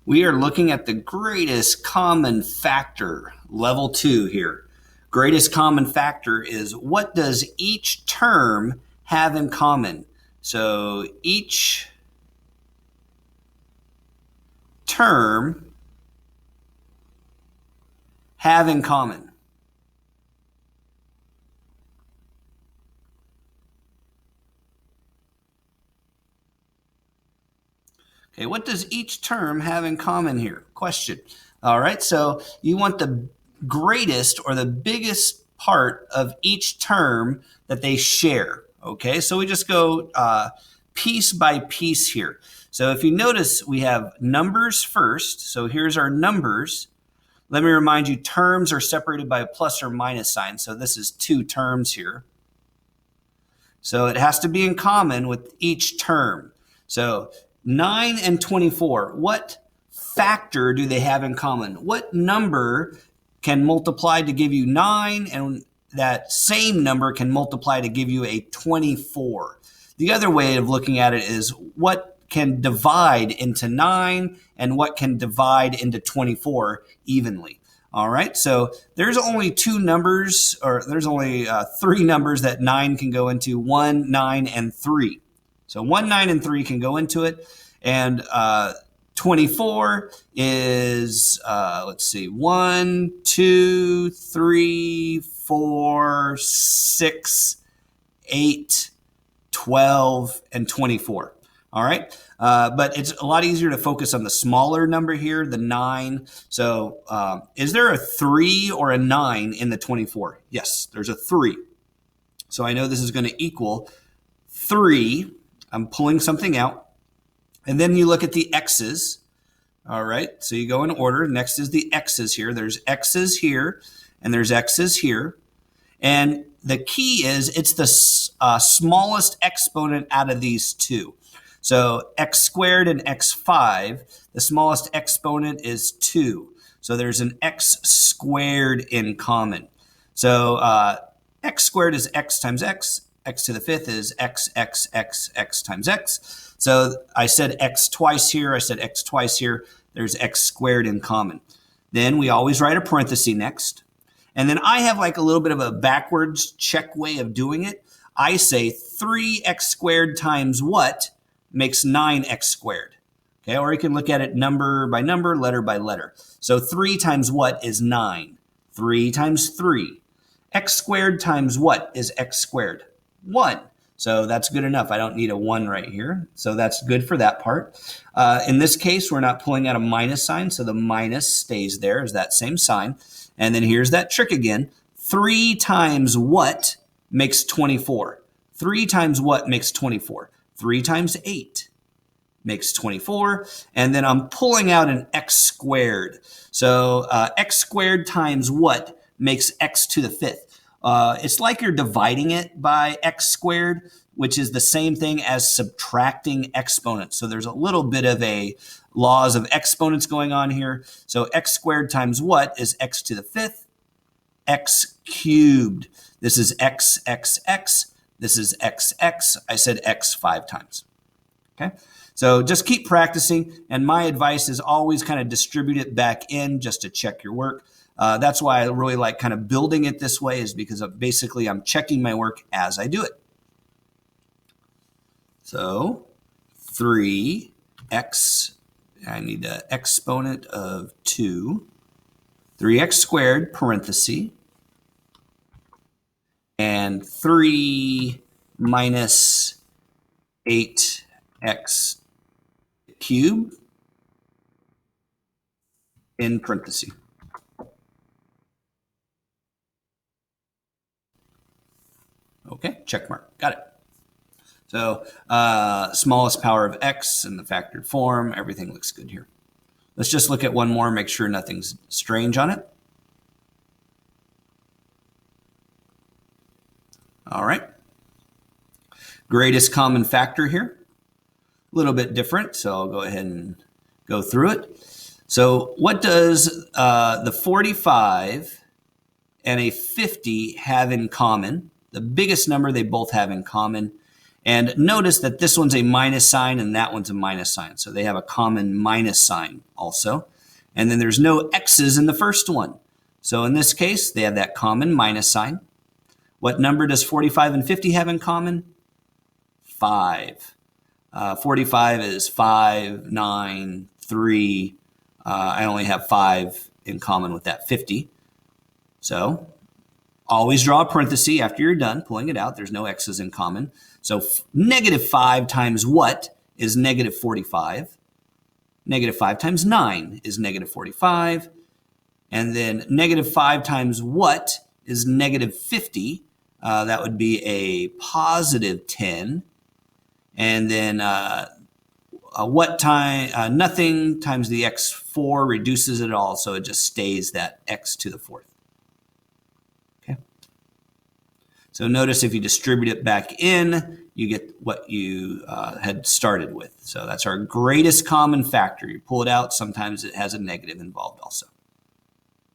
We are looking at the greatest common factor, level 2 here. Greatest common factor is what does each term have in common? So each term have in common. Okay, what does each term have in common here? Question. All right, so you want the greatest or the biggest part of each term that they share. Okay, so we just go piece by piece here. So if you notice, we have numbers first. So here's our numbers. Let me remind you, terms are separated by a plus or minus sign. So this is 2 terms here. So it has to be in common with each term. So 9 and 24, what factor do they have in common? What number can multiply to give you 9 and that same number can multiply to give you a 24? The other way of looking at it is what can divide into 9 and what can divide into 24 evenly. All right, so there's only 2 numbers, or there's only 3 numbers that 9 can go into, 1, 9, and 3. So 1, 9, and 3 can go into it. And 24 is, let's see, 1, 2, 3, 4, 6, 8, 12, and 24. All right, but it's a lot easier to focus on the smaller number here, the 9. So is there a 3 or a 9 in the 24? Yes, there's a 3. So I know this is going to equal 3. I'm pulling something out. And then you look at the x's. All right, so you go in order. Next is the x's here. There's x's here, and there's x's here. And the key is it's the smallest exponent out of these 2. So x squared and x5, the smallest exponent is 2. So there's an x squared in common. So x squared is x times x. X to the 5th is x times x. So I said x twice here. I said x twice here. There's x squared in common. Then we always write a parenthesis next. And then I have like a little bit of a backwards check way of doing it. I say 3x squared times what makes 9x squared. Okay, or you can look at it number by number, letter by letter. So 3 times what is 9? 3 times 3. X squared times what is x squared? 1. So that's good enough. I don't need a 1 right here. So that's good for that part. In this case, we're not pulling out a minus sign, so the minus stays there as that same sign. And then here's that trick again. 3 times what makes 24? 3 times what makes 24? 3 times 8 makes 24. And then I'm pulling out an x squared. So x squared times what makes x to the 5th? It's like you're dividing it by x squared, which is the same thing as subtracting exponents. So there's a little bit of a laws of exponents going on here. So x squared times what is x to the 5th? X cubed. This is x. This is x. I said x 5 times. Okay, so just keep practicing. And my advice is always kind of distribute it back in just to check your work. That's why I really like kind of building it this way, is because basically I'm checking my work as I do it. So 3x, I need an exponent of 2, 3x squared, parenthesis, and 3 minus 8x cubed in parenthesis. Okay, check mark. Got it. So smallest power of x in the factored form. Everything looks good here. Let's just look at one more, make sure nothing's strange on it. All right. Greatest common factor here. A little bit different, so I'll go ahead and go through it. So what does the 45 and a 50 have in common? The biggest number they both have in common. And notice that this one's a minus sign and that one's a minus sign. So they have a common minus sign also. And then there's no x's in the first one. So in this case, they have that common minus sign. What number does 45 and 50 have in common? 5. 45 is 5, 9, 3. I only have 5 in common with that 50. So always draw a parenthesis after you're done pulling it out. There's no x's in common. So negative 5 times what is negative 45? Negative 5 times 9 is negative 45. And then negative 5 times what is negative 50? That would be a positive 10. And then what time? Nothing times the x4 reduces it all, so it just stays that x to the 4th. Okay. So notice if you distribute it back in, you get what you had started with. So that's our greatest common factor. You pull it out, sometimes it has a negative involved also.